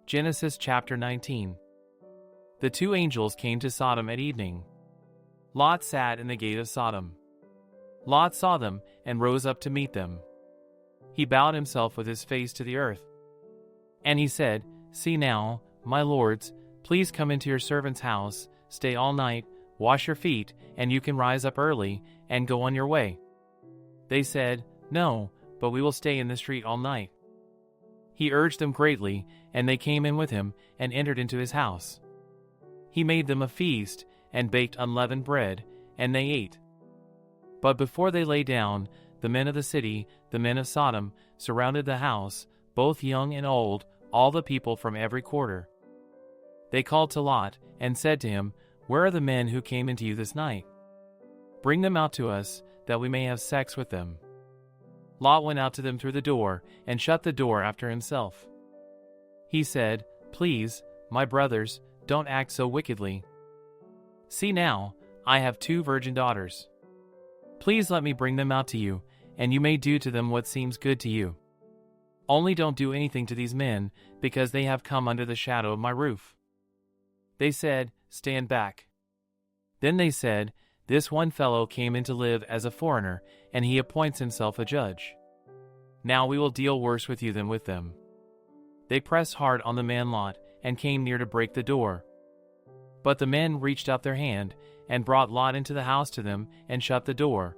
Genesis chapter 19. The two angels came to Sodom at evening. Lot sat in the gate of Sodom. Lot saw them and rose up to meet them. He bowed himself with his face to the earth. And he said, "See now, my lords, please come into your servant's house, stay all night, wash your feet, and you can rise up early and go on your way." They said, "No, but we will stay in the street all night." He urged them greatly, and they came in with him and entered into his house. He made them a feast and baked unleavened bread, and they ate. But before they lay down, the men of the city, the men of Sodom, surrounded the house, both young and old, all the people from every quarter. They called to Lot and said to him, "Where are the men who came into you this night? Bring them out to us, that we may have sex with them." Lot went out to them through the door and shut the door after himself. He said, "Please, my brothers, don't act so wickedly. See now, I have 2 virgin daughters. Please let me bring them out to you, and you may do to them what seems good to you. Only don't do anything to these men, because they have come under the shadow of my roof." They said, "Stand back." Then they said, "This one fellow came in to live as a foreigner, and he appoints himself a judge. Now we will deal worse with you than with them." They pressed hard on the man Lot, and came near to break the door. But the men reached out their hand, and brought Lot into the house to them, and shut the door.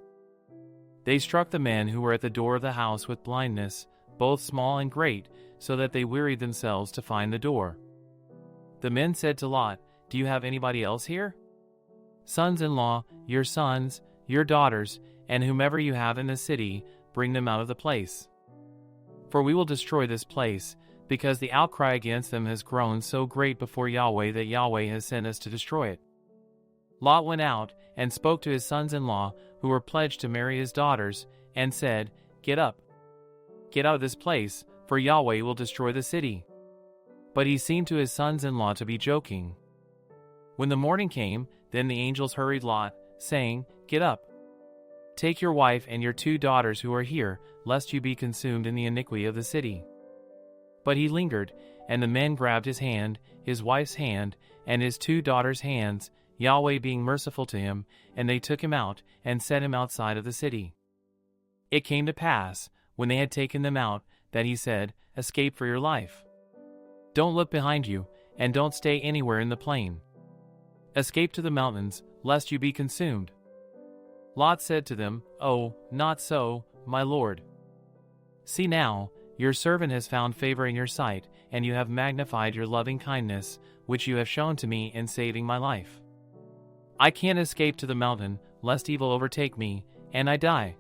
They struck the men who were at the door of the house with blindness, both small and great, so that they wearied themselves to find the door. The men said to Lot, "Do you have anybody else here? Sons-in-law, your sons, your daughters, and whomever you have in the city, bring them out of the place. For we will destroy this place, because the outcry against them has grown so great before Yahweh that Yahweh has sent us to destroy it." Lot went out and spoke to his sons-in-law, who were pledged to marry his daughters, and said, "Get up. Get out of this place, for Yahweh will destroy the city." But he seemed to his sons-in-law to be joking. When the morning came, then the angels hurried Lot, saying, "Get up. Take your wife and your 2 daughters who are here, lest you be consumed in the iniquity of the city." But he lingered, and the men grabbed his hand, his wife's hand, and his 2 daughters' hands, Yahweh being merciful to him, and they took him out, and set him outside of the city. It came to pass, when they had taken them out, that he said, "Escape for your life. Don't look behind you, and don't stay anywhere in the plain. Escape to the mountains, lest you be consumed." Lot said to them, "Oh, not so, my lord. See now, your servant has found favor in your sight, and you have magnified your loving kindness, which you have shown to me in saving my life. I can't escape to the mountain, lest evil overtake me, and I die.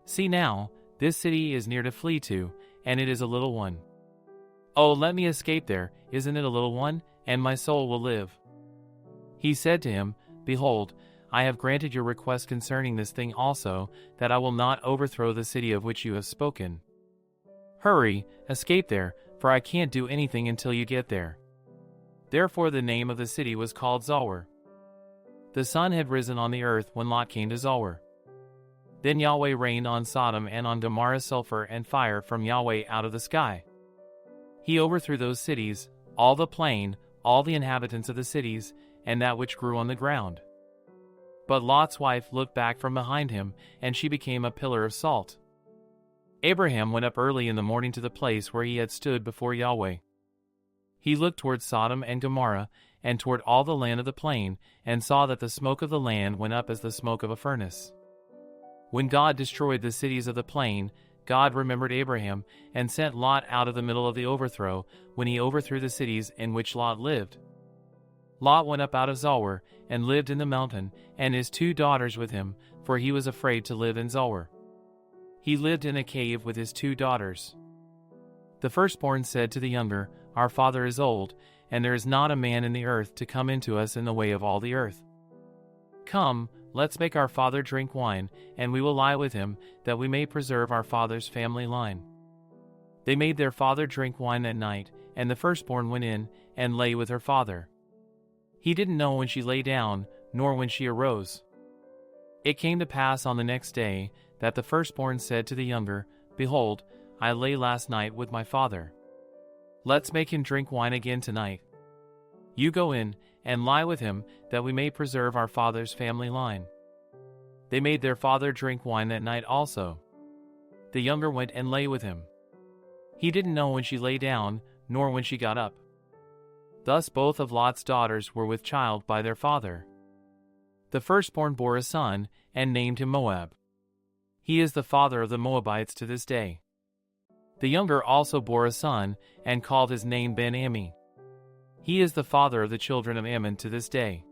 See now, this city is near to flee to, and it is a little one. Oh, let me escape there, isn't it a little one, and my soul will live." He said to him, "Behold, I have granted your request concerning this thing also, that I will not overthrow the city of which you have spoken. Hurry, escape there, for I can't do anything until you get there." Therefore the name of the city was called Zoar. The sun had risen on the earth when Lot came to Zoar. Then Yahweh rained on Sodom and on Gomorrah sulfur and fire from Yahweh out of the sky. He overthrew those cities, all the plain, all the inhabitants of the cities, and that which grew on the ground. But Lot's wife looked back from behind him, and she became a pillar of salt. Abraham went up early in the morning to the place where he had stood before Yahweh. He looked toward Sodom and Gomorrah, and toward all the land of the plain, and saw that the smoke of the land went up as the smoke of a furnace. When God destroyed the cities of the plain, God remembered Abraham, and sent Lot out of the middle of the overthrow, when he overthrew the cities in which Lot lived. Lot went up out of Zoar, and lived in the mountain, and his 2 daughters with him, for he was afraid to live in Zoar. He lived in a cave with his 2 daughters. The firstborn said to the younger, "Our father is old, and there is not a man in the earth to come into us in the way of all the earth. Come, let's make our father drink wine, and we will lie with him, that we may preserve our father's family line." They made their father drink wine that night, and the firstborn went in, and lay with her father. He didn't know when she lay down, nor when she arose. It came to pass on the next day, that the firstborn said to the younger, "Behold, I lay last night with my father." Let's make him drink wine again tonight. You go in, and lie with him, that we may preserve our father's family line." They made their father drink wine that night also. The younger went and lay with him. He didn't know when she lay down, nor when she got up. Thus both of Lot's daughters were with child by their father. The firstborn bore a son, and named him Moab. He is the father of the Moabites to this day. The younger also bore a son, and called his name Ben-Ammi. He is the father of the children of Ammon to this day.